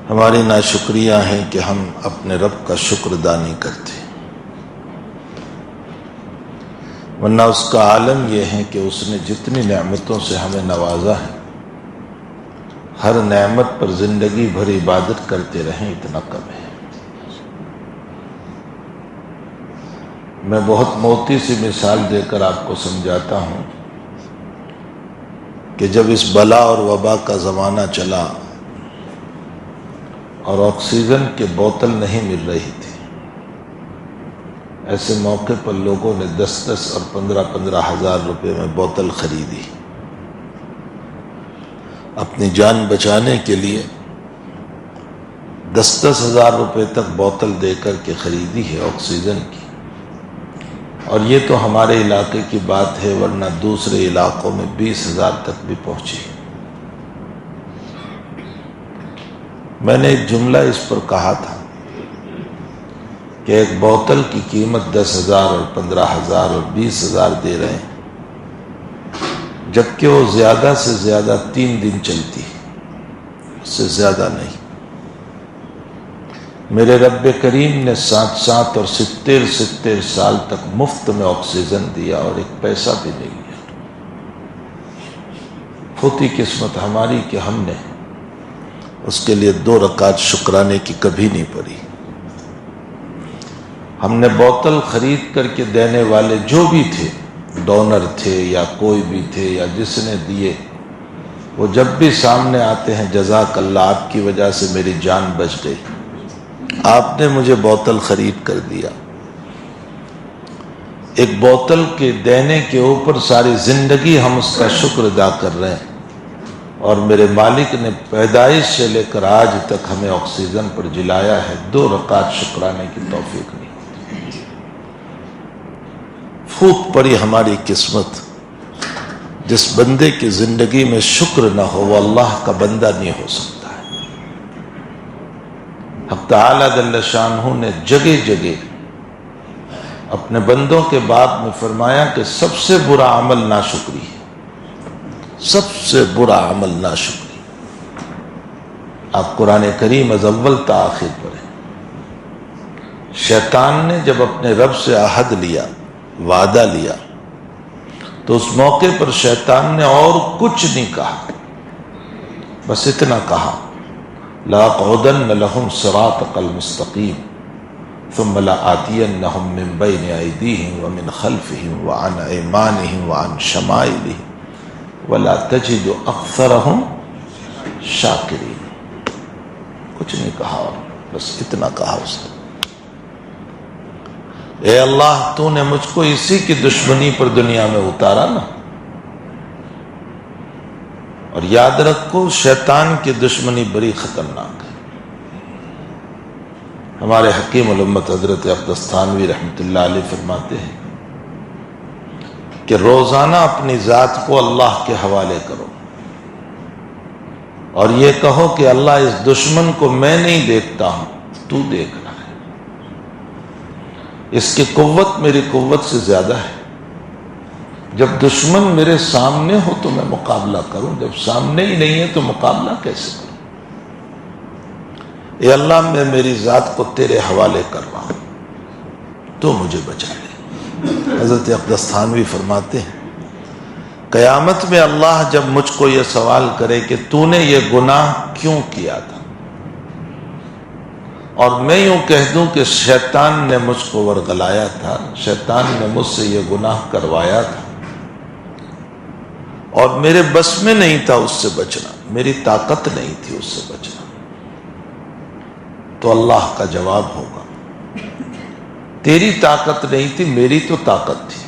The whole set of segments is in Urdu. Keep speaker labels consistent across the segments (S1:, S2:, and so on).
S1: ہماری ناشکریہ ہیں کہ ہم اپنے رب کا شکر ادا نہیں کرتے، ورنہ اس کا عالم یہ ہے کہ اس نے جتنی نعمتوں سے ہمیں نوازا ہے، ہر نعمت پر زندگی بھر عبادت کرتے رہیں اتنا کم ہے۔ میں بہت موٹی سی مثال دے کر آپ کو سمجھاتا ہوں کہ جب اس بلا اور وبا کا زمانہ چلا اور آکسیجن کی بوتل نہیں مل رہی تھی، ایسے موقع پر لوگوں نے 10 اور 15 ہزار روپے میں بوتل خریدی، اپنی جان بچانے کے لیے 10 ہزار روپے تک بوتل دے کر کے خریدی ہے آکسیجن کی، اور یہ تو ہمارے علاقے کی بات ہے، ورنہ دوسرے علاقوں میں 20,000 تک بھی پہنچی۔ میں نے ایک جملہ اس پر کہا تھا کہ ایک بوتل کی قیمت 10,000 اور 15,000 اور 20,000 دے رہے ہیں، جبکہ وہ زیادہ سے زیادہ 3 دن چلتی ہے، اس سے زیادہ نہیں۔ میرے رب کریم نے 60 اور 70 سال تک مفت میں آکسیجن دیا اور ایک پیسہ بھی نہیں لیا۔ پھوٹی قسمت ہماری کہ ہم نے اس کے لیے 2 رکعت شکرانے کی کبھی نہیں پڑی۔ ہم نے بوتل خرید کر کے دینے والے جو بھی تھے، ڈونر تھے یا کوئی بھی تھے یا جس نے دیے، وہ جب بھی سامنے آتے ہیں جزاک اللہ، آپ کی وجہ سے میری جان بچ گئی، آپ نے مجھے بوتل خرید کر دیا۔ ایک بوتل کے دینے کے اوپر ساری زندگی ہم اس کا شکر ادا کر رہے ہیں، اور میرے مالک نے پیدائش سے لے کر آج تک ہمیں آکسیجن پر جلایا ہے، 2 رکعت شکرانے کی توفیق نہیں۔ پھوٹ پڑی ہماری قسمت۔ جس بندے کی زندگی میں شکر نہ ہو وہ اللہ کا بندہ نہیں ہو سکتا ہے۔ حق تعالی جل شانہ نے جگہ جگہ اپنے بندوں کے باب میں فرمایا کہ سب سے برا عمل ناشکری ہے، سب سے برا عمل ناشکری۔ آپ قرآن کریم از اول تا آخر پڑھیں۔ شیطان نے جب اپنے رب سے عہد لیا، وعدہ لیا، تو اس موقع پر شیطان نے اور کچھ نہیں کہا، بس اتنا کہا لَأَقْعُدَنَّ لَهُمْ صِرَاطَكَ الْمُسْتَقِيمَ ثُمَّ لَآتِيَنَّهُمْ مِنْ بَيْنِ أَيْدِيهِمْ وَمِنْ خَلْفِهِمْ وَعَنْ أَيْمَانِهِمْ وَعَنْ شَمَائِلِهِمْ وَلَا تَجِدُ أَكْثَرَهُمْ شَاكِرِينَ۔ کچھ نہیں کہا، اور بس اتنا کہا اس نے، اے اللہ تو نے مجھ کو اسی کی دشمنی پر دنیا میں اتارا نا۔ اور یاد رکھو شیطان کی دشمنی بڑی خطرناک ہے۔ ہمارے حکیم الامت حضرت اقدس تھانوی رحمۃ اللہ علیہ فرماتے ہیں کہ روزانہ اپنی ذات کو اللہ کے حوالے کرو اور یہ کہو کہ اللہ اس دشمن کو میں نہیں دیکھتا ہوں، تو دیکھ رہا ہے، اس کی قوت میری قوت سے زیادہ ہے۔ جب دشمن میرے سامنے ہو تو میں مقابلہ کروں، جب سامنے ہی نہیں ہے تو مقابلہ کیسے کروں؟ اے اللہ میں میری ذات کو تیرے حوالے کر رہا ہوں، تو مجھے بچا لے۔ حضرت اقدس تھانوی فرماتے ہیں قیامت میں اللہ جب مجھ کو یہ سوال کرے کہ تو نے یہ گناہ کیوں کیا تھا، اور میں یوں کہہ دوں کہ شیطان نے مجھ کو ورغلایا تھا، شیطان نے مجھ سے یہ گناہ کروایا تھا، اور میرے بس میں نہیں تھا اس سے بچنا، میری طاقت نہیں تھی اس سے بچنا، تو اللہ کا جواب ہوگا تیری طاقت نہیں تھی، میری تو طاقت تھی۔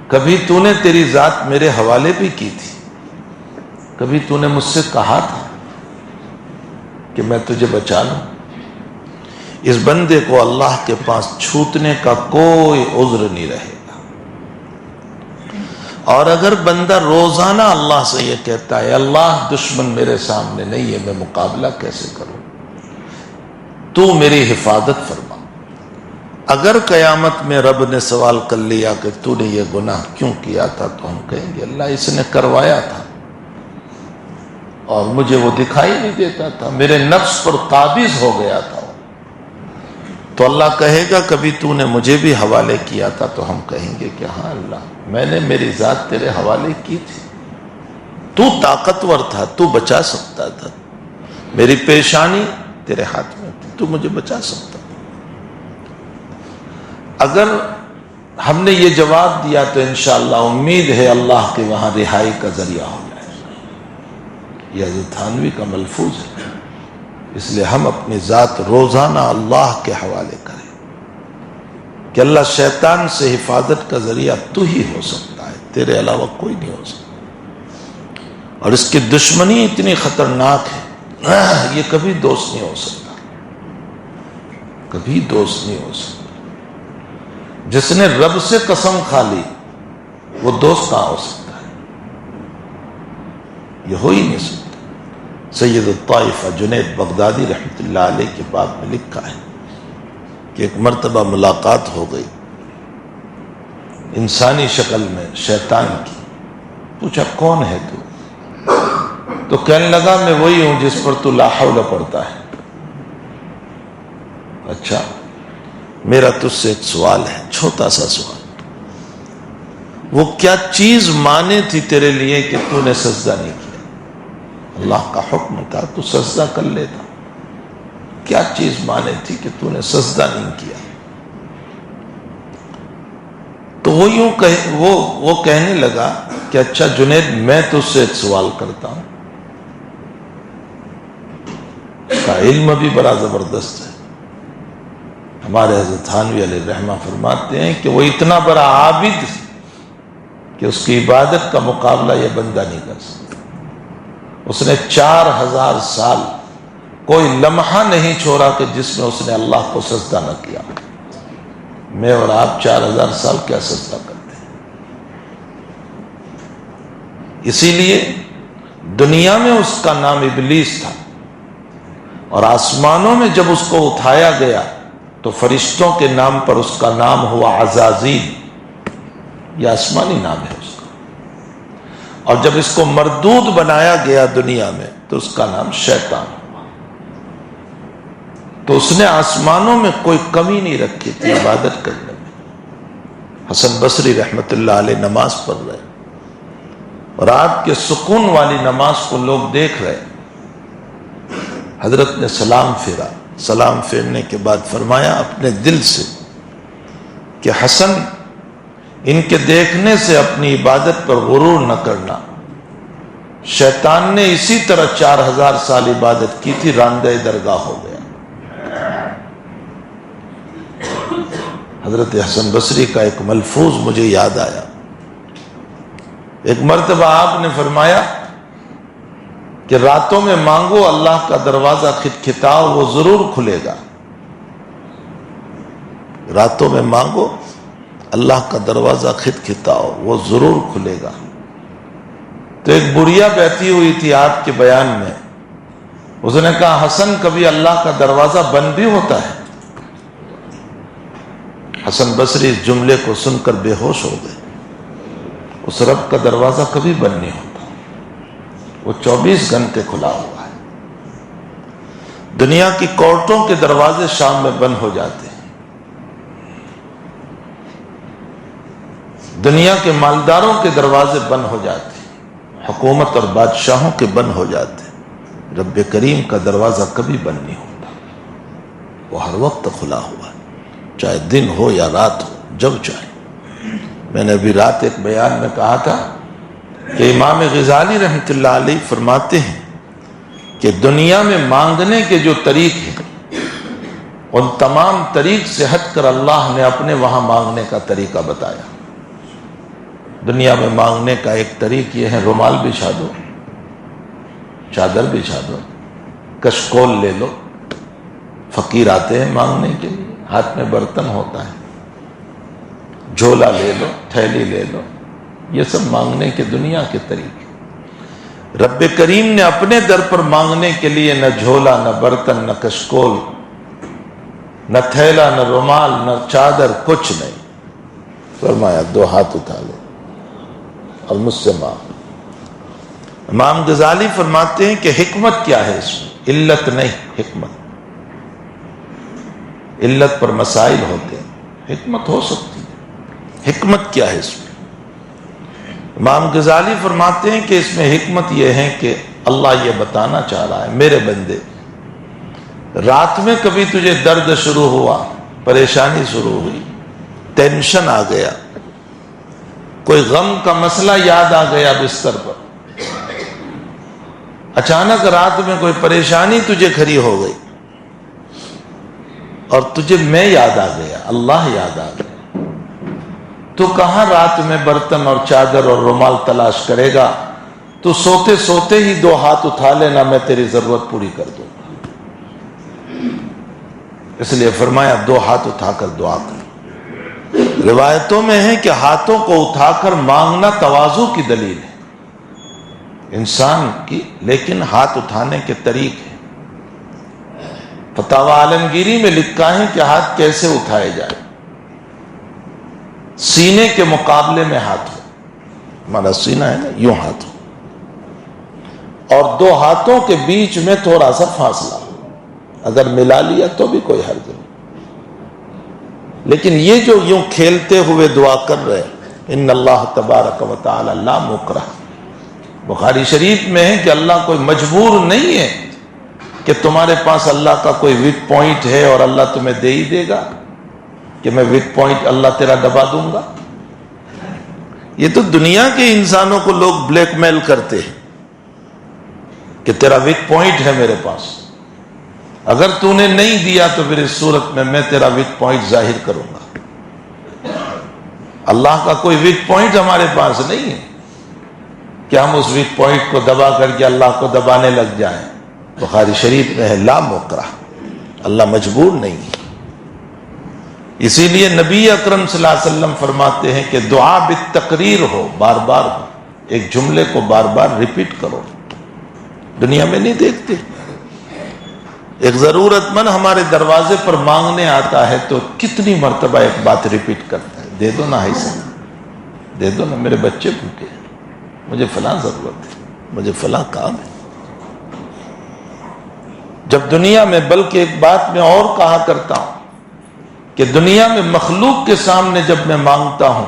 S1: کبھی تو نے تیری ذات میرے حوالے بھی کی تھی، کبھی تو نے مجھ سے کہا تھا کہ میں تجھے بچا لوں۔ اس بندے کو اللہ کے پاس چھوٹنے کا کوئی عذر نہیں رہے گا۔ اور اگر بندہ روزانہ اللہ سے یہ کہتا ہے اللہ دشمن میرے سامنے نہیں ہے، میں مقابلہ کیسے کروں، تو میری حفاظت فرما۔ اگر قیامت میں رب نے سوال کر لیا کہ تو نے یہ گناہ کیوں کیا تھا، تو ہم کہیں گے اللہ اس نے کروایا تھا اور مجھے وہ دکھائی نہیں دیتا تھا، میرے نفس پر قابض ہو گیا تھا۔ تو اللہ کہے گا کبھی تو نے مجھے بھی حوالے کیا تھا؟ تو ہم کہیں گے کہ ہاں اللہ، میں نے میری ذات تیرے حوالے کی تھی، تو طاقتور تھا، تو بچا سکتا تھا، میری پیشانی تیرے ہاتھ میں تھی، تو مجھے بچا سکتا تھا۔ اگر ہم نے یہ جواب دیا تو انشاءاللہ امید ہے اللہ کے وہاں رہائی کا ذریعہ ہو جائے گا۔ یہ حضرت تھانوی کا ملفوظ ہے، اس لیے ہم اپنی ذات روزانہ اللہ کے حوالے کریں کہ اللہ شیطان سے حفاظت کا ذریعہ تو ہی ہو سکتا ہے، تیرے علاوہ کوئی نہیں ہو سکتا، اور اس کی دشمنی اتنی خطرناک ہے، یہ کبھی دوست نہیں ہو سکتا، کبھی دوست نہیں ہو سکتا۔ جس نے رب سے قسم کھا لی وہ دوست کہاں ہو سکتا ہے؟ یہ ہو ہی نہیں سکتا۔ سید الطائفہ جنید بغدادی رحمۃ اللہ علیہ کے باب میں لکھا ہے کہ ایک مرتبہ ملاقات ہو گئی انسانی شکل میں شیطان کی، پوچھا کون ہے تو کہنے لگا میں وہی ہوں جس پر تو لا حول پڑھتا ہے۔ اچھا، میرا تجھ سے ایک سوال ہے، چھوٹا سا سوال، وہ کیا چیز مانے تھی تیرے لیے کہ تو نے سجدہ نہیں کیا؟ اللہ کا حکم تھا تو سجدہ کر لیتا، کیا چیز مانے تھی کہ تو نے سجدہ نہیں کیا؟ تو وہ کہنے لگا کہ اچھا جنید، میں تجھ سے ایک سوال کرتا ہوں، اس کا علم بھی بڑا زبردست ہے۔ ہمارے حضرت تھانوی علیہ الرحمہ فرماتے ہیں کہ وہ اتنا بڑا عابد کہ اس کی عبادت کا مقابلہ یہ بندہ نہیں کر سکتا۔ اس نے 4000 سال کوئی لمحہ نہیں چھوڑا کہ جس میں اس نے اللہ کو سجدہ نہ کیا۔ میں اور آپ 4000 سال کیا سجدہ کرتے ہیں؟ اسی لیے دنیا میں اس کا نام ابلیس تھا، اور آسمانوں میں جب اس کو اٹھایا گیا تو فرشتوں کے نام پر اس کا نام ہوا عزازیل، یہ آسمانی نام ہے اس کا، اور جب اس کو مردود بنایا گیا دنیا میں تو اس کا نام شیطان ہوا۔ تو اس نے آسمانوں میں کوئی کمی نہیں رکھی تھی عبادت کرنے میں۔ حسن بصری رحمت اللہ علیہ نماز پڑھ رہے، اور آپ کے سکون والی نماز کو لوگ دیکھ رہے، حضرت نے سلام پھیرا، سلام پھیرنے کے بعد فرمایا اپنے دل سے کہ حسن، ان کے دیکھنے سے اپنی عبادت پر غرور نہ کرنا، شیطان نے اسی طرح 4000 سال عبادت کی تھی، راندہ درگاہ ہو گیا۔ حضرت حسن بصری کا ایک ملفوظ مجھے یاد آیا، ایک مرتبہ آپ نے فرمایا کہ راتوں میں مانگو اللہ کا دروازہ کھٹکھٹاؤ وہ ضرور کھلے گا۔ راتوں میں مانگو اللہ کا دروازہ کھٹکھٹاؤ وہ ضرور کھلے گا۔ تو ایک بڑھیا بیٹھی ہوئی تھی آپ کے بیان میں، اس نے کہا حسن، کبھی اللہ کا دروازہ بند بھی ہوتا ہے؟ حسن بصری اس جملے کو سن کر بے ہوش ہو گئے۔ اس رب کا دروازہ کبھی بند نہیں ہوتا، وہ 24 گھنٹے کھلا ہوا ہے۔ دنیا کی کورٹوں کے دروازے شام میں بند ہو جاتے ہیں، دنیا کے مالداروں کے دروازے بند ہو جاتے ہیں، حکومت اور بادشاہوں کے بند ہو جاتے ہیں، رب کریم کا دروازہ کبھی بند نہیں ہوتا، وہ ہر وقت کھلا ہوا ہے، چاہے دن ہو یا رات ہو، جب چاہے۔ میں نے ابھی رات ایک بیان میں کہا تھا کہ امام غزالی رحمۃ اللہ علیہ فرماتے ہیں کہ دنیا میں مانگنے کے جو طریق ہیں ان تمام طریق سے ہٹ کر اللہ نے اپنے وہاں مانگنے کا طریقہ بتایا۔ دنیا میں مانگنے کا ایک طریق یہ ہے، رومال بچھا دو، چادر بچھا دو، کشکول لے لو، فقیر آتے ہیں مانگنے کے لیے، ہاتھ میں برتن ہوتا ہے، جھولا لے لو، تھیلی لے لو، یہ سب مانگنے کے دنیا کے طریقے۔ رب کریم نے اپنے در پر مانگنے کے لیے نہ جھولا، نہ برتن، نہ کشکول، نہ تھیلا، نہ رومال، نہ چادر، کچھ نہیں۔ فرمایا 2 ہاتھ اٹھا لو اور مجھ سے مانگ۔ امام غزالی فرماتے ہیں کہ حکمت کیا ہے اس میں؟ علت نہیں، حکمت۔ علت پر مسائل ہوتے ہیں، حکمت ہو سکتی ہے، حکمت کیا ہے اس میں؟ امام غزالی فرماتے ہیں کہ اس میں حکمت یہ ہے کہ اللہ یہ بتانا چاہ رہا ہے، میرے بندے، رات میں کبھی تجھے درد شروع ہوا، پریشانی شروع ہوئی، ٹینشن آ گیا، کوئی غم کا مسئلہ یاد آ گیا بستر پر، اچانک رات میں کوئی پریشانی تجھے کھڑی ہو گئی اور تجھے میں یاد آ گیا، اللہ یاد آ گیا، تو کہاں رات میں برتن اور چادر اور رومال تلاش کرے گا؟ تو سوتے سوتے ہی 2 ہاتھ اٹھا لینا، میں تیری ضرورت پوری کر دوں گا۔ اس لیے فرمایا 2 ہاتھ اٹھا کر دعا کر۔ روایتوں میں ہے کہ ہاتھوں کو اٹھا کر مانگنا تواضع کی دلیل ہے انسان کی، لیکن ہاتھ اٹھانے کے طریق ہیں۔ فتاوی عالمگیری میں لکھا ہے کہ ہاتھ کیسے اٹھائے جائے۔ سینے کے مقابلے میں ہاتھ ہو، ہمارا سینہ ہے نا، یوں ہاتھ ہو، اور 2 ہاتھوں کے بیچ میں تھوڑا سا فاصلہ ہو، اگر ملا لیا تو بھی کوئی حرج نہیں۔ لیکن یہ جو یوں کھیلتے ہوئے دعا کر رہے، ان اللہ تبارک و تعالی لا مکرہ، بخاری شریف میں ہے کہ اللہ کوئی مجبور نہیں ہے کہ تمہارے پاس اللہ کا کوئی ویک پوائنٹ ہے اور اللہ تمہیں دے ہی دے گا کہ میں ویک پوائنٹ اللہ تیرا دبا دوں گا۔ یہ تو دنیا کے انسانوں کو لوگ بلیک میل کرتے ہیں کہ تیرا ویک پوائنٹ ہے میرے پاس، اگر تو نے نہیں دیا تو پھر اس صورت میں تیرا ویک پوائنٹ ظاہر کروں گا۔ اللہ کا کوئی ویک پوائنٹ ہمارے پاس نہیں ہے کہ ہم اس ویک پوائنٹ کو دبا کر کے اللہ کو دبانے لگ جائیں۔ بخاری شریف میں ہے لا مکرہ، اللہ مجبور نہیں ہے۔ اسی لیے نبی اکرم صلی اللہ علیہ وسلم فرماتے ہیں کہ دعا بالتقریر ہو، بار بار ہو، ایک جملے کو بار بار ریپیٹ کرو۔ دنیا میں نہیں دیکھتے، ایک ضرورت مند ہمارے دروازے پر مانگنے آتا ہے تو کتنی مرتبہ ایک بات ریپیٹ کرتا ہے، دے دو نا ایسا، دے دو نا، میرے بچے بھوکے ہیں، مجھے فلاں ضرورت ہے، مجھے فلاں کام ہے۔ جب دنیا میں، بلکہ ایک بات میں اور کہا کرتا ہوں کہ دنیا میں مخلوق کے سامنے جب میں مانگتا ہوں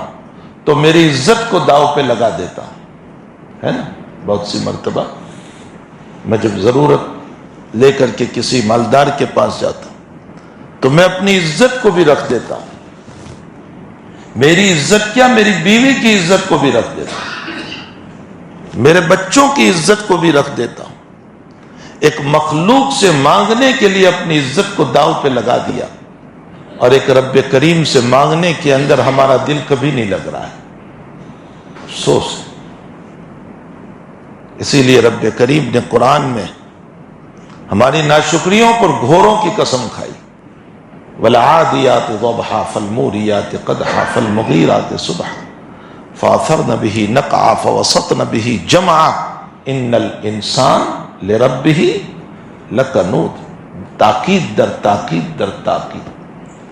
S1: تو میری عزت کو داؤ پہ لگا دیتا ہوں، ہے نا؟ بہت سی مرتبہ میں جب ضرورت لے کر کے کسی مالدار کے پاس جاتا ہوں تو میں اپنی عزت کو بھی رکھ دیتا ہوں، میری عزت کیا، میری بیوی کی عزت کو بھی رکھ دیتا ہوں، میرے بچوں کی عزت کو بھی رکھ دیتا ہوں۔ ایک مخلوق سے مانگنے کے لیے اپنی عزت کو داؤ پہ لگا دیا، اور ایک رب کریم سے مانگنے کے اندر ہمارا دل کبھی نہیں لگ رہا ہے، افسوس ہے۔ اسی لیے رب کریم نے قرآن میں ہماری ناشکریوں پر گھوڑوں کی قسم کھائی، وَالْعَادِيَاتِ ضَبْحًا فَالْمُورِيَاتِ قَدْحًا فَالْمُغِيرَاتِ صُبْحًا فَأَثَرْنَ بِهِ نَقْعًا فَوَسَطْنَ بِهِ جَمْعًا إِنَّ الْإِنسَانَ لِرَبِّهِ لَكَنُودٌ، تاکید در تاکید در تاکید۔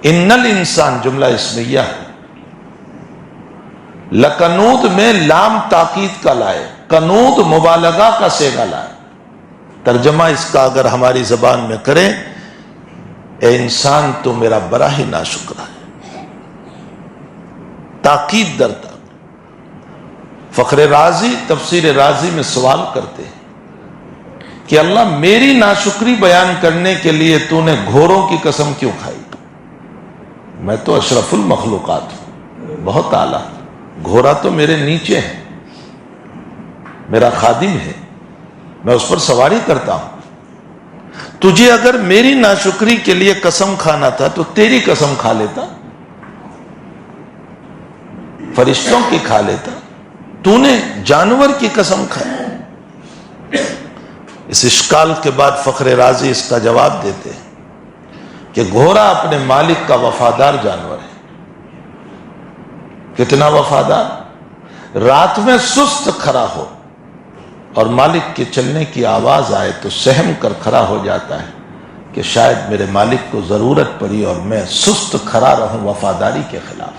S1: ان الانسان جملہ اسمیہ ہے، لکنود میں لام تاکید کا لائے، کنود مبالغہ کا صیغہ لائے۔ ترجمہ اس کا اگر ہماری زبان میں کریں، اے انسان تو میرا بڑا ہی ناشکرا ہے، تاکید در تاکید۔ فخر رازی تفسیر رازی میں سوال کرتے ہیں کہ اللہ میری ناشکری بیان کرنے کے لیے تو نے گھوڑوں کی قسم کیوں کھائی؟ میں تو اشرف المخلوقات ہوں، بہت اعلیٰ، گھوڑا تو میرے نیچے ہے، میرا خادم ہے، میں اس پر سواری کرتا ہوں۔ تجھے اگر میری ناشکری کے لیے قسم کھانا تھا تو تیری قسم کھا لیتا، فرشتوں کی کھا لیتا، تو نے جانور کی قسم کھائی۔ اس اشکال کے بعد فخر رازی اس کا جواب دیتے ہیں کہ گھوڑا اپنے مالک کا وفادار جانور ہے۔ کتنا وفادار؟ رات میں سست کھڑا ہو اور مالک کے چلنے کی آواز آئے تو سہم کر کھڑا ہو جاتا ہے کہ شاید میرے مالک کو ضرورت پڑی اور میں سست کھڑا رہوں وفاداری کے خلاف۔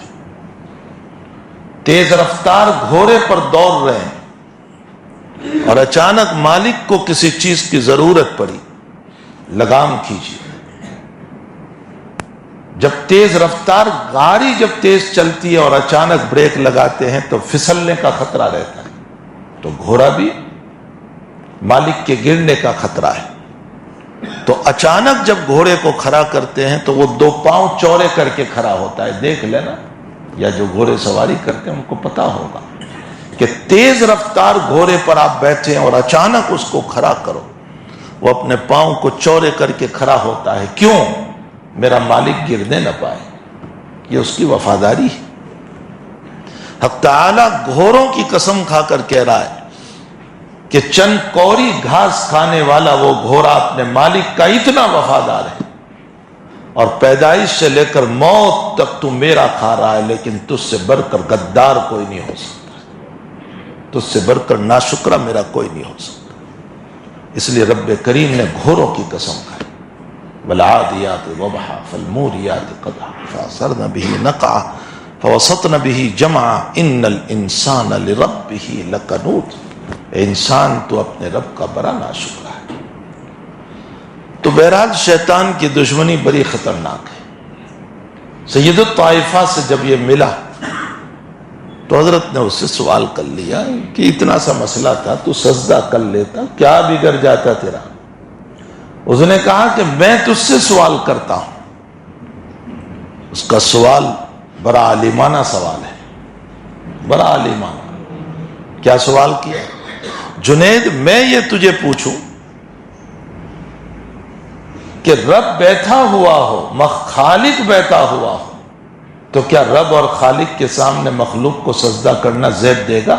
S1: تیز رفتار گھوڑے پر دوڑ رہے ہیں اور اچانک مالک کو کسی چیز کی ضرورت پڑی، لگام کھینچی۔ جب تیز رفتار گاڑی جب تیز چلتی ہے اور اچانک بریک لگاتے ہیں تو پھسلنے کا خطرہ رہتا ہے، تو گھوڑا بھی مالک کے گرنے کا خطرہ ہے۔ تو اچانک جب گھوڑے کو کھڑا کرتے ہیں تو وہ دو پاؤں چوڑے کر کے کھڑا ہوتا ہے۔ دیکھ لینا، یا جو گھوڑے سواری کرتے ہیں ان کو پتا ہوگا کہ تیز رفتار گھوڑے پر آپ بیٹھے اور اچانک اس کو کھڑا کرو، وہ اپنے پاؤں کو چوڑے کر کے کھڑا ہوتا ہے۔ کیوں؟ میرا مالک گرنے نہ پائے، یہ اس کی وفاداری ہے۔ حق تعالی گھوڑوں کی قسم کھا کر کہہ رہا ہے کہ چند کوری گھاس کھانے والا وہ گھوڑا اپنے مالک کا اتنا وفادار ہے، اور پیدائش سے لے کر موت تک تو میرا کھا رہا ہے، لیکن تجھ سے بڑھ کر غدار کوئی نہیں ہو سکتا، تجھ سے بڑھ کر ناشکرا میرا کوئی نہیں ہو سکتا۔ اس لیے رب کریم نے گھوڑوں کی قسم کھائی، والعادیات ضبحا فالموریات قدحا فاثرن به نقعا فوسطن به جمعا ان الانسان لربه لکنود۔ اے انسان تو اپنے رب کا بڑا ناشکرا ہے۔ تو بہرحال شیطان کی دشمنی بڑی خطرناک ہے۔ سید الطائفہ سے جب یہ ملا تو حضرت نے اس سے سوال کر لیا کہ اتنا سا مسئلہ تھا، تو سجدہ کر لیتا، کیا بگڑ جاتا تیرا؟ اس نے کہا کہ میں تجھ سے سوال کرتا ہوں۔ اس کا سوال بڑا عالمانہ سوال ہے، بڑا عالمانہ۔ کیا سوال کیا؟ جنید، میں یہ تجھے پوچھوں کہ رب بیٹھا ہوا ہو، خالق بیٹھا ہوا ہو، تو کیا رب اور خالق کے سامنے مخلوق کو سجدہ کرنا زیب دے گا؟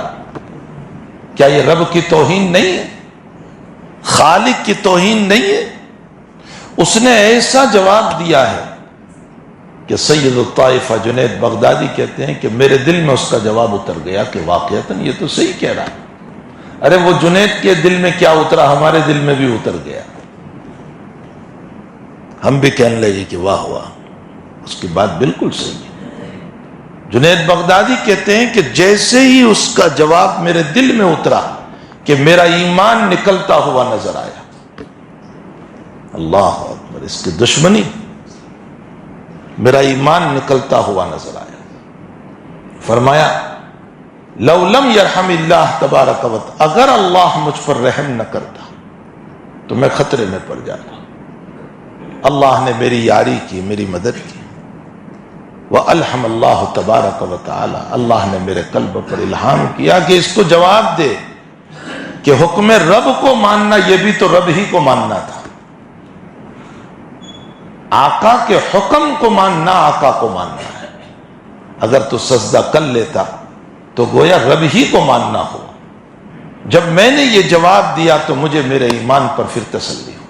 S1: کیا یہ رب کی توہین نہیں ہے؟ خالق کی توہین نہیں ہے؟ اس نے ایسا جواب دیا ہے کہ سید الطائفہ جنید بغدادی کہتے ہیں کہ میرے دل میں اس کا جواب اتر گیا کہ واقعتاً یہ تو صحیح کہہ رہا ہے۔ ارے وہ جنید کے دل میں کیا اترا، ہمارے دل میں بھی اتر گیا۔ ہم بھی کہنے لگے کہ واہ واہ، اس کی بات بالکل صحیح ہے۔ جنید بغدادی کہتے ہیں کہ جیسے ہی اس کا جواب میرے دل میں اترا کہ میرا ایمان نکلتا ہوا نظر آیا۔ اللہ اکبر، اس کی دشمنی، میرا ایمان نکلتا ہوا نظر آیا۔ فرمایا لو لم یرحم اللہ تبارک و تعالی، اگر اللہ مجھ پر رحم نہ کرتا تو میں خطرے میں پڑ جاتا۔ اللہ نے میری یاری کی، میری مدد کی۔ وَأَلْحَمَ اللَّهُ تَبَارَكَ وَتَعَالَى، اللہ نے میرے قلب پر الہام کیا کہ اس کو جواب دے کہ حکم رب کو ماننا یہ بھی تو رب ہی کو ماننا تھا، آقا کے حکم کو ماننا آقا کو ماننا ہے۔ اگر تو سجدہ کر لیتا تو گویا رب ہی کو ماننا ہوا۔ جب میں نے یہ جواب دیا تو مجھے میرے ایمان پر پھر تسلی ہوئی۔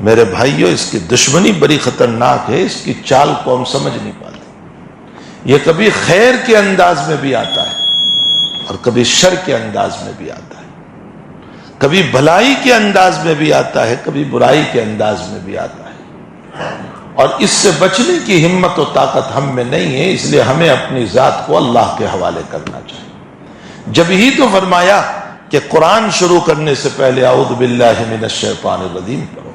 S1: میرے بھائیوں، اس کی دشمنی بڑی خطرناک ہے، اس کی چال کو ہم سمجھ نہیں پاتے۔ یہ کبھی خیر کے انداز میں بھی آتا ہے اور کبھی شر کے انداز میں بھی آتا ہے، کبھی بھلائی کے انداز میں بھی آتا ہے، کبھی برائی کے انداز میں بھی آتا ہے، اور اس سے بچنے کی ہمت و طاقت ہم میں نہیں ہے۔ اس لیے ہمیں اپنی ذات کو اللہ کے حوالے کرنا چاہیے۔ جب ہی تو فرمایا کہ قرآن شروع کرنے سے پہلے اعوذ باللہ من الشیطان الرجیم پڑھو،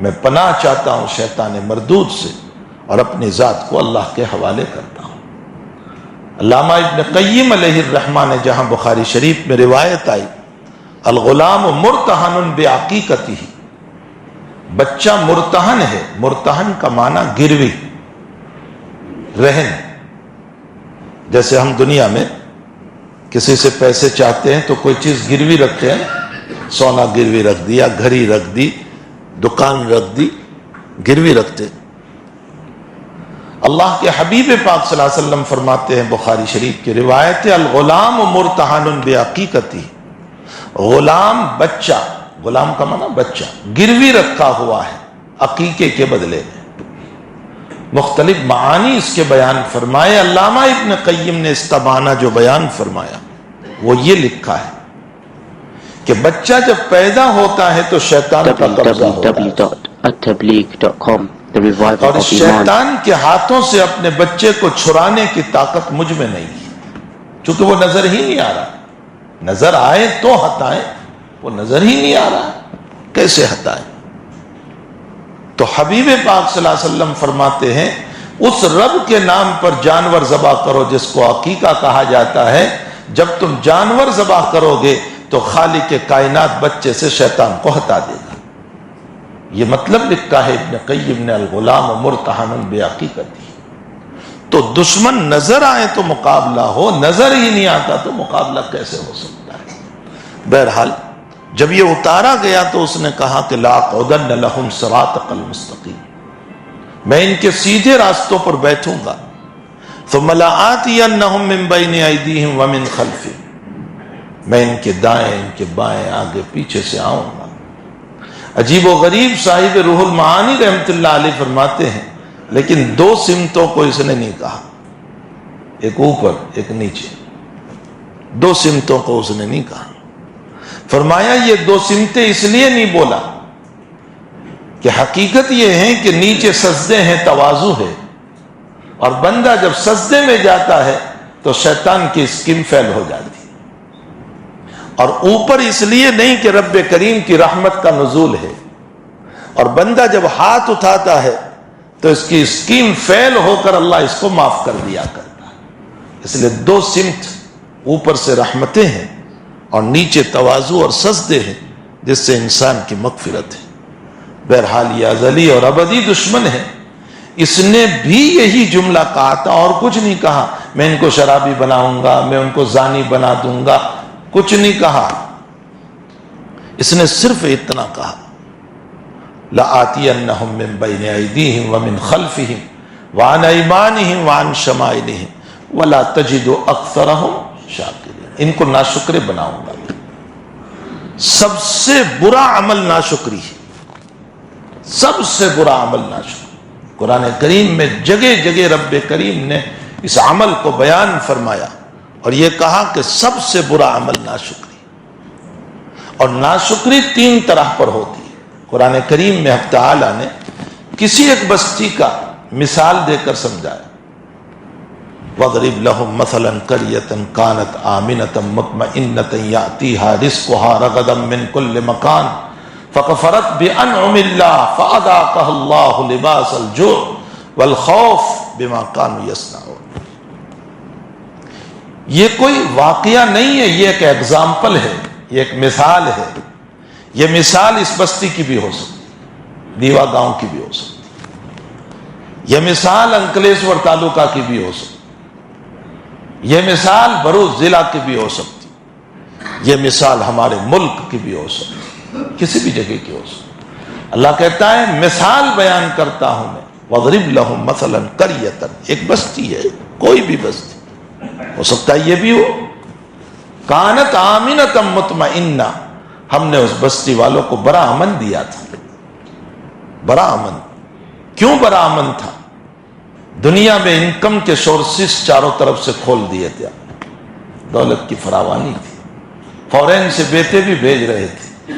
S1: میں پناہ چاہتا ہوں شیطان مردود سے، اور اپنی ذات کو اللہ کے حوالے کرتا ہوں۔ علامہ ابن قیم علیہ الرحمہ نے جہاں بخاری شریف میں روایت آئی الغلام مرتہن بعقیقتہ، بچہ مرتہن ہے، مرتہن کا معنی گروی، رہن۔ جیسے ہم دنیا میں کسی سے پیسے چاہتے ہیں تو کوئی چیز گروی رکھتے ہیں، سونا گروی رکھ دیا، گھڑی رکھ دی، دکان رکھ دی، گروی رکھتے۔ اللہ کے حبیب پاک صلی اللہ علیہ وسلم فرماتے ہیں بخاری شریف کی روایت ہے الغلام مرتہن بعقیقتہ، غلام بچہ، غلام کا معنی بچہ، گروی رکھا ہوا ہے عقیقے کے بدلے میں۔ مختلف معانی اس کے بیان فرمائے۔ علامہ ابن قیم نے اس کا معنی جو بیان فرمایا وہ یہ لکھا ہے کہ بچہ جب پیدا ہوتا ہے تو شیطان کا قبضہ ہوتا ہے، اور شیطان کے ہاتھوں سے اپنے بچے کو چھڑانے کی طاقت مجھ میں نہیں ہے، چونکہ وہ نظر ہی نہیں آ رہا۔ نظر آئے تو ہٹائیں، وہ نظر ہی نہیں آ رہا کیسے ہٹائیں؟ تو حبیب پاک صلی اللہ علیہ وسلم فرماتے ہیں اس رب کے نام پر جانور ذبح کرو جس کو عقیقہ کہا جاتا ہے. جب تم جانور ذبح کرو گے تو خالق کائنات بچے سے شیطان کو ہٹا دے گا. یہ مطلب لکھا ہے ابن قیم نے الغلام مرتہن بعقیقتی. تو دشمن نظر آئے تو مقابلہ ہو، نظر ہی نہیں آتا تو مقابلہ کیسے ہو سکتا ہے؟ بہرحال جب یہ اتارا گیا تو اس نے کہا کہ لاقعدن لہم صراطک المستقیم، میں ان کے سیدھے راستوں پر بیٹھوں گا. ثم لآتینہم من بین ایدیہم ومن خلفہم، میں ان کے دائیں ان کے بائیں آگے پیچھے سے آؤں گا. عجیب و غریب صاحب روح المعانی رحمت اللہ علیہ فرماتے ہیں لیکن دو سمتوں کو اس نے نہیں کہا، ایک اوپر ایک نیچے، دو سمتوں کو اس نے نہیں کہا. فرمایا یہ دو سمتیں اس لیے نہیں بولا کہ حقیقت یہ ہے کہ نیچے سجدے ہیں، تواضع ہے، اور بندہ جب سجدے میں جاتا ہے تو شیطان کی اسکیم فیل ہو جاتی. اور اوپر اس لیے نہیں کہ رب کریم کی رحمت کا نزول ہے، اور بندہ جب ہاتھ اٹھاتا ہے تو اس کی اسکیم فیل ہو کر اللہ اس کو معاف کر دیا کرتا ہے. اس لیے دو سمت، اوپر سے رحمتیں ہیں اور نیچے تواضع اور سجدے ہیں جس سے انسان کی مغفرت ہے. بہرحال یہ ازلی اور ابدی دشمن ہے. اس نے بھی یہی جملہ کہا تھا اور کچھ نہیں کہا میں ان کو شرابی بناؤں گا، میں ان کو زانی بنا دوں گا، کچھ نہیں کہا. اس نے صرف اتنا کہا لآتینہم من بین ایدیہم ومن خلفہم وعن ایمانہم وعن شمائلہم ولا تجد اکثرہم شاکرین. ان کو ناشکرے بناؤں گا. سب سے برا عمل ناشکری ہے، سب سے برا عمل ناشکری. قرآن کریم میں جگہ جگہ رب کریم نے اس عمل کو بیان فرمایا اور یہ کہا کہ سب سے برا عمل ناشکری. اور ناشکری تین طرح پر ہوتی ہے. قرآن کریم میں حق تعالی نے کسی ایک بستی کا مثال دے کر سمجھایا. وَضْرِبْ لَهُمْ مَثَلًا قَرْيَةً كَانَتْ آمِنَةً مُطْمَئِنَّةً يَأْتِيهَا رِزْقُهَا رَغَدًا مِّن كُلِّ مَكَانٍ فَكَفَرَتْ بِأَنْعُمِ اللَّهِ فَأَذَاقَهَا اللَّهُ لِبَاسَ الْجُوعِ وَالْخَوْفِ بِمَا كَانُوا يَصْنَعُونَ. یہ کوئی واقعہ نہیں ہے، یہ ایک ایگزامپل ہے، یہ ایک مثال ہے. یہ مثال اس بستی کی بھی ہو سکتی، دیوا گاؤں کی بھی ہو سکتی. یہ مثال انکلیشور تعلقہ کی بھی ہو سکتی. یہ مثال بھروچ ضلع کی بھی ہو سکتی. یہ مثال ہمارے ملک کی بھی ہو سکتی، کسی بھی جگہ کی ہو سکتی. اللہ کہتا ہے مثال بیان کرتا ہوں میں. وَضْرِبْ لَهُمْ مَثَلًا قَرْيَةً، ایک بستی ہے، کوئی بھی بستی ہو سکتا ہے یہ بھی ہو. کانت آمنۃ مطمئنہ، ہم نے اس بستی والوں کو بڑا امن دیا تھا. بڑا امن. کیوں بڑا امن تھا؟ دنیا میں انکم کے سورسز چاروں طرف سے کھول دیے تھے، دولت کی فراوانی تھی، فورین سے بیٹے بھی بھیج رہے تھے،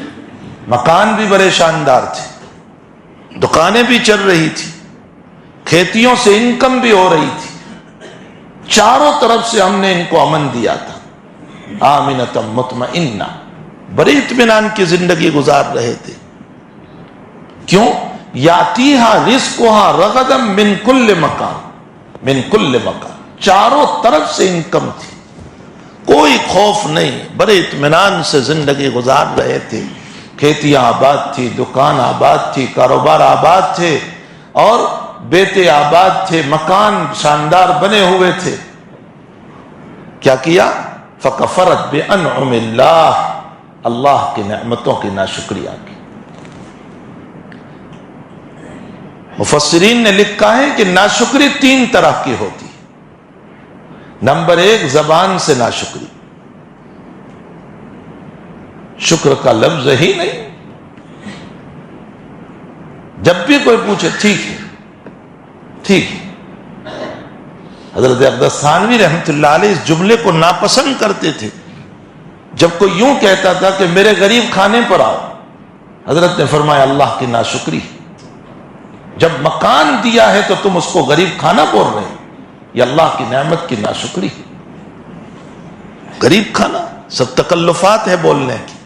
S1: مکان بھی بڑے شاندار تھے، دکانیں بھی چل رہی تھی، کھیتیوں سے انکم بھی ہو رہی تھی. چاروں طرف سے ہم نے ان کو امن دیا تھا. آمنۃ مطمئنہ، بڑے اطمینان کی زندگی گزار رہے تھے. کیوں؟ یاتیہا رزقہا رغدا من کل مکان، من کل مکان، چاروں طرف سے انکم تھی، کوئی خوف نہیں، بڑے اطمینان سے زندگی گزار رہے تھے. کھیتیاں آباد تھی، دکان آباد تھی، کاروبار آباد تھے، اور بیٹے آباد تھے، مکان شاندار بنے ہوئے تھے. کیا کیا؟ فَكَفَرَتْ بِأَنْعُمِ اللَّهِ، اللہ کی نعمتوں کی ناشکریہ کی. مفسرین نے لکھا ہے کہ ناشکری تین طرح کی ہوتی ہے. نمبر ایک، زبان سے ناشکری، شکر کا لفظ ہی نہیں. جب بھی کوئی پوچھے ٹھیک ہے ٹھیک ہے. حضرت اقدس ثانوی رحمت اللہ علیہ اس جملے کو ناپسند کرتے تھے. جب کوئی یوں کہتا تھا کہ میرے غریب کھانے پر آؤ، حضرت نے فرمایا اللہ کی ناشکری. جب مکان دیا ہے تو تم اس کو غریب کھانا بول رہے ہو، یہ اللہ کی نعمت کی ناشکری. غریب کھانا سب تکلفات ہے بولنے کی.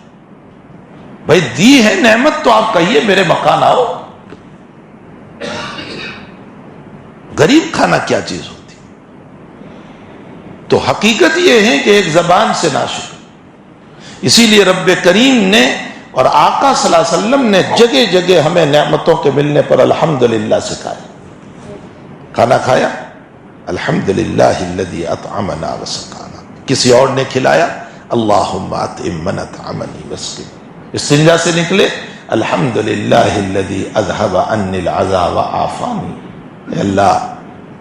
S1: بھائی دی ہے نعمت تو آپ کہیے میرے مکان آؤ. غریب کھانا کیا چیز ہوتی؟ تو حقیقت یہ ہے کہ ایک زبان سے ناشکر. اسی لیے رب کریم نے اور آقا صلی اللہ علیہ وسلم نے جگہ جگہ ہمیں نعمتوں کے ملنے پر الحمدللہ سکھایا. کھانا کھایا الحمدللہ الذی اطعمنا وسقانا. کسی اور نے کھلایا اللہم اطعم من اطعمنی واسقنی. استنجا سے نکلے الحمدللہ الذی اذھب عنی العزا وعافانی. اے اللہ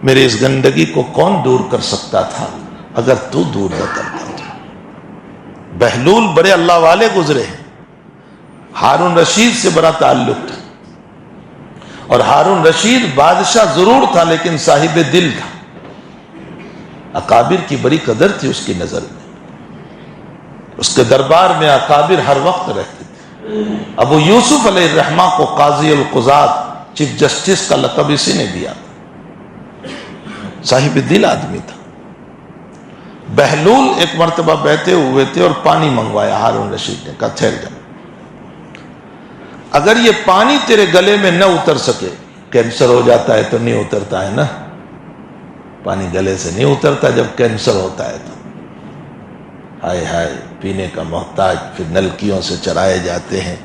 S1: میرے اس گندگی کو کون دور کر سکتا تھا اگر تو دور نہ کرتا تو. بہلول بڑے اللہ والے گزرے ہیں. ہارون رشید سے بڑا تعلق تھا اور ہارون رشید بادشاہ ضرور تھا لیکن صاحب دل تھا. اکابر کی بڑی قدر تھی اس کی نظر میں. اس کے دربار میں اکابر ہر وقت رہتے تھے. ابو یوسف علیہ الرحمہ کو قاضی القضات چیف جسٹس کا لقب اسی نے دیا تھا. صاحب دل آدمی تھا. بہلول ایک مرتبہ بیٹھے ہوئے تھے اور پانی منگوایا. ہارون رشید نے کہا ٹھہر جا, اگر یہ پانی تیرے گلے میں نہ اتر سکے, کینسر ہو جاتا ہے تو نہیں اترتا ہے نا, پانی گلے سے نہیں اترتا جب کینسر ہوتا ہے تو. ہائے ہائے پینے کا محتاج, پھر نلکیوں سے چرائے جاتے ہیں,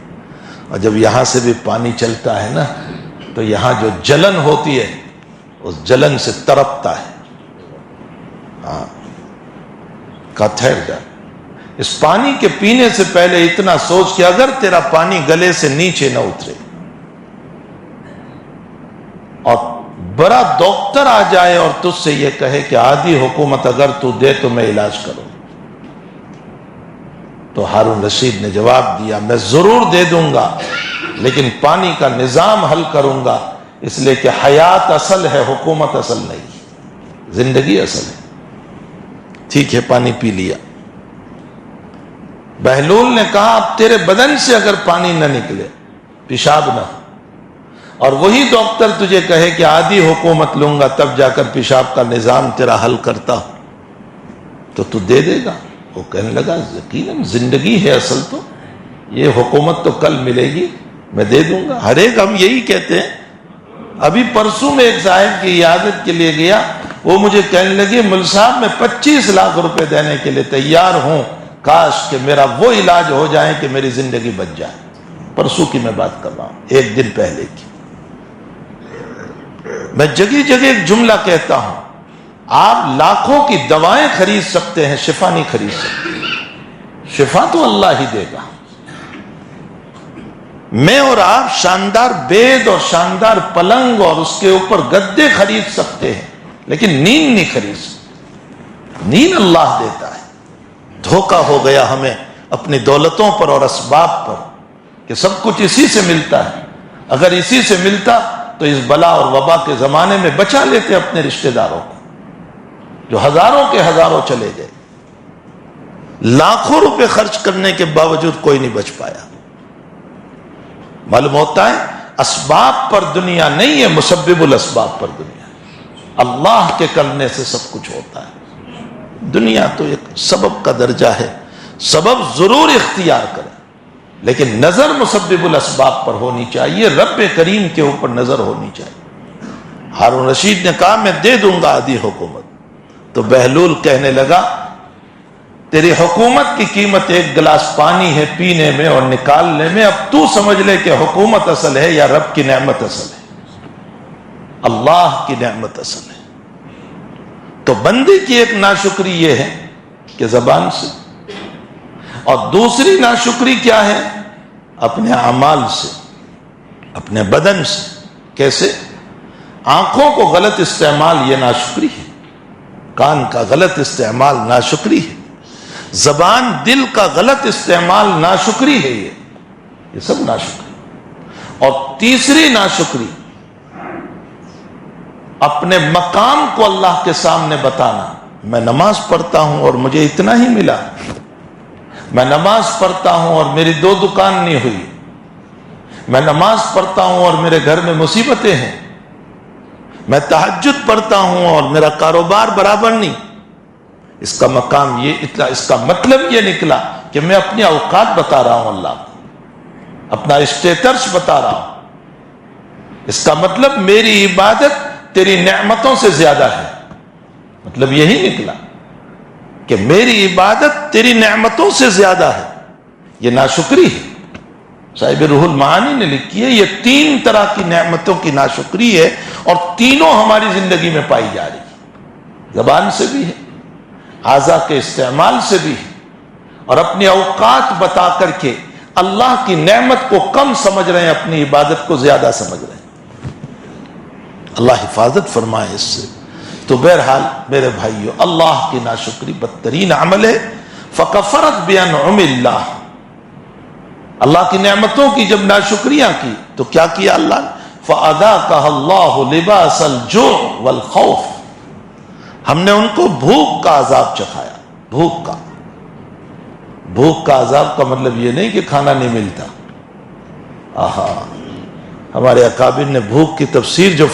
S1: اور جب یہاں سے بھی پانی چلتا ہے نا تو یہاں جو جلن ہوتی ہے اس جلن سے تڑپتا ہے. ہاں کہا ٹھہر جا, اس پانی کے پینے سے پہلے اتنا سوچ کہ اگر تیرا پانی گلے سے نیچے نہ اترے اور بڑا ڈاکٹر آ جائے اور تجھ سے یہ کہے کہ آدھی حکومت اگر تو دے تو میں علاج کروں, تو ہارون رشید نے جواب دیا میں ضرور دے دوں گا لیکن پانی کا نظام حل کروں گا, اس لیے کہ حیات اصل ہے, حکومت اصل نہیں, زندگی اصل ہے. ٹھیک ہے پانی پی لیا. بہلول نے کہا اب تیرے بدن سے اگر پانی نہ نکلے, پیشاب نہ, اور وہی ڈاکٹر تجھے کہے کہ آدھی حکومت لوں گا تب جا کر پیشاب کا نظام تیرا حل کرتا ہوں, تو دے دے گا؟ وہ کہنے لگا یقیناً زندگی ہے اصل, تو یہ حکومت تو کل ملے گی, میں دے دوں گا. ہر ایک ہم یہی کہتے ہیں. ابھی پرسوں میں ایک صاحب کی عیادت کے لیے گیا, وہ مجھے کہنے لگے مل صاحب میں 25 لاکھ روپے دینے کے لیے تیار ہوں, کاش کہ میرا وہ علاج ہو جائے کہ میری زندگی بچ جائے. پرسوں کی میں بات کر رہا ہوں, ایک دن پہلے کی. میں جگہ جگہ ایک جملہ کہتا ہوں, آپ لاکھوں کی دوائیں خرید سکتے ہیں, شفا نہیں خرید سکتے. شفا تو اللہ ہی دے گا. میں اور آپ شاندار بیڈ اور شاندار پلنگ اور اس کے اوپر گدے خرید سکتے ہیں لیکن نیند نہیں خرید سکتے. نیند اللہ دیتا ہے. دھوکہ ہو گیا ہمیں اپنی دولتوں پر اور اسباب پر کہ سب کچھ اسی سے ملتا ہے. اگر اسی سے ملتا تو اس بلا اور وبا کے زمانے میں بچا لیتے اپنے رشتہ داروں کو جو ہزاروں کے ہزاروں چلے گئے. لاکھوں روپے خرچ کرنے کے باوجود کوئی نہیں بچ پایا. معلوم ہوتا ہے اسباب پر دنیا نہیں ہے, مسبب الاسباب پر دنیا ہے. اللہ کے کرنے سے سب کچھ ہوتا ہے. دنیا تو ایک سبب کا درجہ ہے, سبب ضرور اختیار کرے لیکن نظر مسبب الاسباب پر ہونی چاہیے, رب کریم کے اوپر نظر ہونی چاہیے. ہارون رشید نے کہا میں دے دوں گا آدھی حکومت. تو بہلول کہنے لگا تیری حکومت کی قیمت ایک گلاس پانی ہے پینے میں اور نکالنے میں, اب تو سمجھ لے کہ حکومت اصل ہے یا رب کی نعمت اصل ہے, اللہ کی نعمت اصل ہے. تو بندے کی ایک ناشکری یہ ہے کہ زبان سے, اور دوسری ناشکری کیا ہے؟ اپنے اعمال سے, اپنے بدن سے. کیسے؟ آنکھوں کو غلط استعمال یہ ناشکری ہے, کان کا غلط استعمال ناشکری ہے, زبان دل کا غلط استعمال ناشکری ہے. یہ سب ناشکری. اور تیسری ناشکری اپنے مقام کو اللہ کے سامنے بتانا. میں نماز پڑھتا ہوں اور مجھے اتنا ہی ملا, میں نماز پڑھتا ہوں اور میری 2 دکان نہیں ہوئی, میں نماز پڑھتا ہوں اور میرے گھر میں مصیبتیں ہیں, میں تہجد پڑھتا ہوں اور میرا کاروبار برابر نہیں. اس کا مقام یہ اطلاع، اس کا مطلب یہ نکلا کہ میں اپنے اوقات بتا رہا ہوں، اللہ کو اپنا اسٹیٹس بتا رہا ہوں۔ اس کا مطلب میری عبادت تیری نعمتوں سے زیادہ ہے، مطلب یہی نکلا کہ میری عبادت تیری نعمتوں سے زیادہ ہے۔ یہ ناشکری ہے، صاحب روح المعانی نے لکھی ہے، یہ 3 طرح کی نعمتوں کی ناشکری ہے، اور تینوں ہماری زندگی میں پائی جا رہی ہے، زبان سے بھی ہے، اعضاء کے استعمال سے بھی ہے، اور اپنے اوقات بتا کر کے اللہ کی نعمت کو کم سمجھ رہے ہیں، اپنی عبادت کو زیادہ سمجھ رہے ہیں۔ اللہ حفاظت فرمائے اس سے۔ تو بہرحال میرے بھائیو، اللہ کی ناشکری بدترین عمل ہے۔ فکفرت بانعم اللہ، اللہ کی نعمتوں کی جب ناشکریاں کی تو کیا کیا اللہ نے؟ فَأَذَاقَهَا اللَّهُ لِبَاسَ الْجُوعِ وَالْخَوْفِ، ہم نے ان کو بھوک کا عذاب چکھایا۔ بھوک کا عذاب کا مطلب یہ نہیں کہ کھانا نہیں ملتا۔ ہمارے اکابر نے بھوک کی تفسیر جو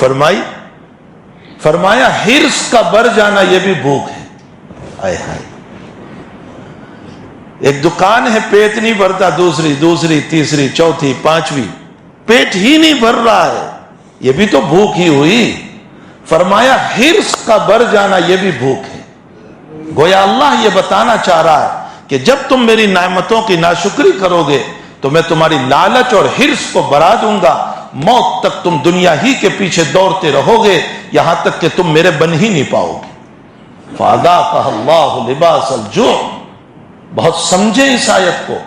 S1: فرمایا حرص کا بڑھ جانا یہ بھی بھوک ہے۔ آئے ہائے، ایک دکان ہے، پیٹ نہیں بھرتا، دوسری تیسری چوتھی پانچویں، پیٹ ہی نہیں بھر رہا ہے، یہ بھی تو بھوک ہی ہوئی۔ فرمایا حرص کا بڑھ جانا یہ بھی بھوک ہے۔ گویا اللہ یہ بتانا چاہ رہا ہے کہ جب تم میری نعمتوں کی ناشکری کرو گے تو میں تمہاری لالچ اور حرص کو بڑھا دوں گا، موت تک تم دنیا ہی کے پیچھے دوڑتے رہو گے، یہاں تک کہ تم میرے بن ہی نہیں پاؤ گے۔ فَأَذَاقَهَا اللَّهُ لِبَاسَ الْجُوعِ، بہت سمجھیں اس آیت کو،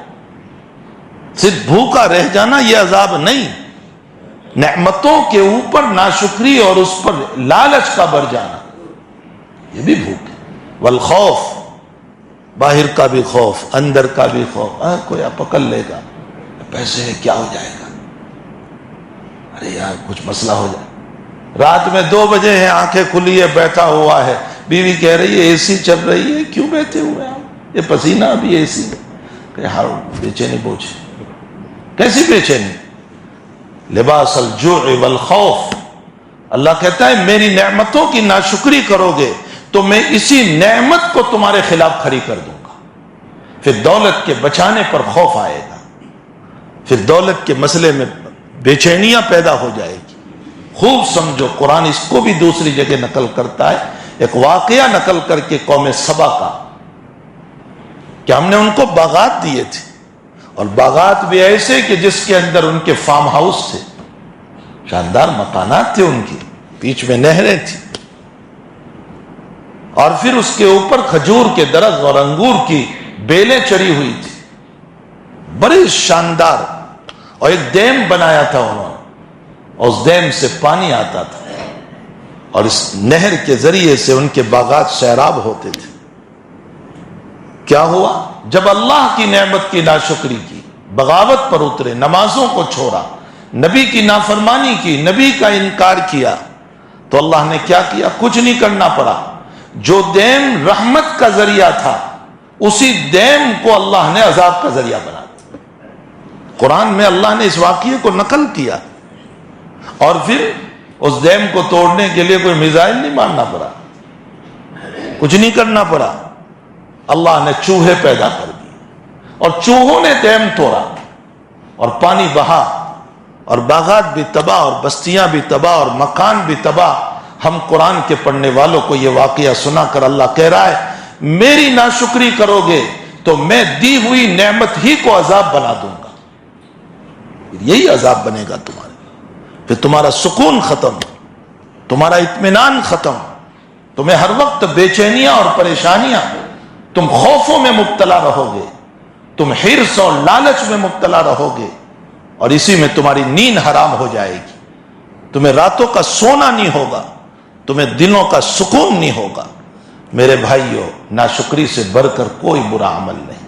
S1: صرف بھوکا رہ جانا یہ عذاب نہیں، نعمتوں کے اوپر ناشکری اور اس پر لالچ کا بڑھ جانا یہ بھی بھوک ہے۔ والخوف، باہر کا بھی خوف، اندر کا بھی خوف، کوئی پکڑ لے گا، پیسے ہے کیا ہو جائے گا، ارے یار کچھ مسئلہ ہو جائے۔ رات میں 2 بجے ہیں، آنکھیں کھلی ہے، بیٹھا ہوا ہے، بیوی کہہ رہی ہے اے سی چل رہی ہے، کیوں بیٹھے ہوئے ہیں آپ، یہ پسینہ ابھی اے سی ہے، کہ ہاں بے چینی پوچھے، کیسی بے چینی؟ لباس الجوع والخوف، اللہ کہتا ہے میری نعمتوں کی ناشکری کرو گے تو میں اسی نعمت کو تمہارے خلاف کھڑی کر دوں گا، پھر دولت کے بچانے پر خوف آئے گا، پھر دولت کے مسئلے میں بے چینیاں پیدا ہو جائے گی۔ خوب سمجھو، قرآن اس کو بھی دوسری جگہ نقل کرتا ہے، ایک واقعہ نقل کر کے قوم سبا کا، کہ ہم نے ان کو باغات دیے تھے، اور باغات بھی ایسے کہ جس کے اندر ان کے فارم ہاؤس تھے، شاندار مکانات تھے ان کی، بیچ میں نہریں تھیں، اور پھر اس کے اوپر کھجور کے درخت اور انگور کی بیلیں چڑھی ہوئی تھی، بڑے شاندار، اور ایک ڈیم بنایا تھا انہوں نے، اور اس ڈیم سے پانی آتا تھا، اور اس نہر کے ذریعے سے ان کے باغات سیراب ہوتے تھے۔ کیا ہوا؟ جب اللہ کی نعمت کی ناشکری کی، بغاوت پر اترے، نمازوں کو چھوڑا، نبی کی نافرمانی کی، نبی کا انکار کیا، تو اللہ نے کیا کیا؟ کچھ نہیں کرنا پڑا، جو ڈیم رحمت کا ذریعہ تھا اسی ڈیم کو اللہ نے عذاب کا ذریعہ بنا دیا۔ قرآن میں اللہ نے اس واقعے کو نقل کیا، اور پھر اس ڈیم کو توڑنے کے لیے کوئی میزائل نہیں مارنا پڑا، کچھ نہیں کرنا پڑا، اللہ نے چوہے پیدا کر دیے، اور چوہوں نے ڈیم توڑا، اور پانی بہا، اور باغات بھی تباہ، اور بستیاں بھی تباہ، اور مکان بھی تباہ۔ ہم قرآن کے پڑھنے والوں کو یہ واقعہ سنا کر اللہ کہہ رہا ہے میری ناشکری کرو گے تو میں دی ہوئی نعمت ہی کو عذاب بنا دوں گا، یہی عذاب بنے گا تمہارے، پھر تمہارا سکون ختم، تمہارا اطمینان ختم، تمہیں ہر وقت بے چینیاں اور پریشانیاں، تم خوفوں میں مبتلا رہو گے، تم حرص اور لالچ میں مبتلا رہو گے، اور اسی میں تمہاری نیند حرام ہو جائے گی، تمہیں راتوں کا سونا نہیں ہوگا، تمہیں دنوں کا سکون نہیں ہوگا۔ میرے بھائیوں، ناشکری سے بڑھ کر کوئی برا عمل نہیں،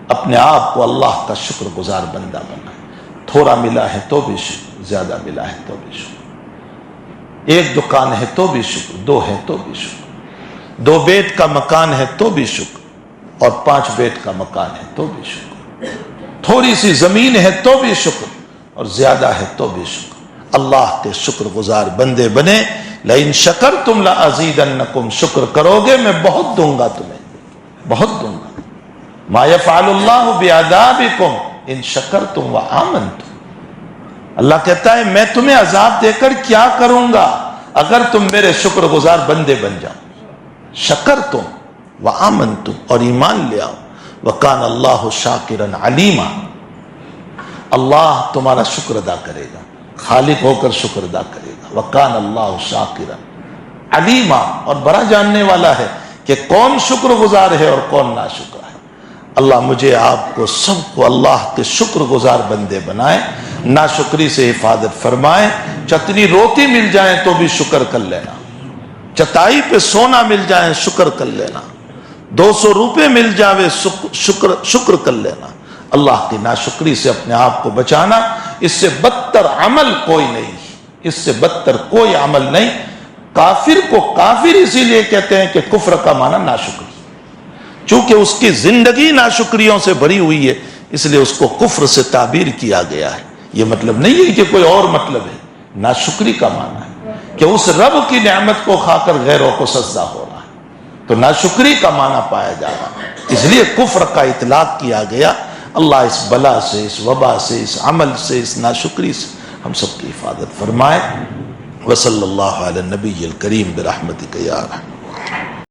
S1: اپنے آپ کو اللہ کا شکر گزار بندہ بنائے، تھوڑا ملا ہے تو بھی شکر، زیادہ ملا ہے تو بھی شکر، 1 دکان ہے تو بھی شکر، 2 ہے تو بھی شکر، 2 بیڈ کا مکان ہے تو بھی شکر، اور 5 بیڈ کا مکان ہے تو بھی شکر، تھوڑی سی زمین ہے تو بھی شکر، اور زیادہ ہے تو بھی شکر۔ اللہ کے شکر گزار بندے بنے۔ لئن شکرتم لازیدنکم، شکر کرو گے میں بہت دوں گا تمہیں۔ بہت دوں گا. ما یفعل اللہ بعذابکم ان شکرتم وآمنتم. اللہ کہتا ہے میں تمہیں عذاب دے کر کیا کروں گا اگر تم میرے شکر گزار بندے بن جاؤ. شکرتم وآمنتم اور ایمان لے آؤ. وکان اللہ شاکرا علیما. اللہ تمہارا شکر ادا کرے گا, خالق ہو کر شکر ادا کرے گا. وکان اللہ شاکرا علیما, اور بڑا جاننے والا ہے کہ کون شکر گزار ہے اور کون ناشکر ہے. اللہ مجھے آپ کو سب کو اللہ کے شکر گزار بندے بنائے, ناشکری سے حفاظت فرمائے. چتنی روٹی مل جائیں تو بھی شکر کر لینا, چٹائی پہ سونا مل جائیں شکر کر لینا, 200 روپے مل جاوے شکر کر لینا. اللہ کی ناشکری سے اپنے آپ کو بچانا. اس سے بدتر عمل کوئی نہیں, اس سے بدتر کوئی عمل نہیں. کافر کو کافر اسی لیے کہتے ہیں کہ کفر کا معنی ناشکری, چونکہ اس کی زندگی ناشکریوں سے بھری ہوئی ہے اس لیے اس کو کفر سے تعبیر کیا گیا ہے. یہ مطلب نہیں ہے کہ کوئی اور مطلب ہے. ناشکری کا معنی ہے کہ اس رب کی نعمت کو کھا کر غیروں کو سجدہ ہو رہا ہے, تو ناشکری کا معنی پایا جا رہا ہے. اس لیے کفر کا اطلاق کیا گیا. اللہ اس بلا سے, اس وبا سے, اس عمل سے, اس ناشکری سے ہم سب کی حفاظت فرمائے. وصلی اللہ علی النبی الکریم برحمتک یا رحمت.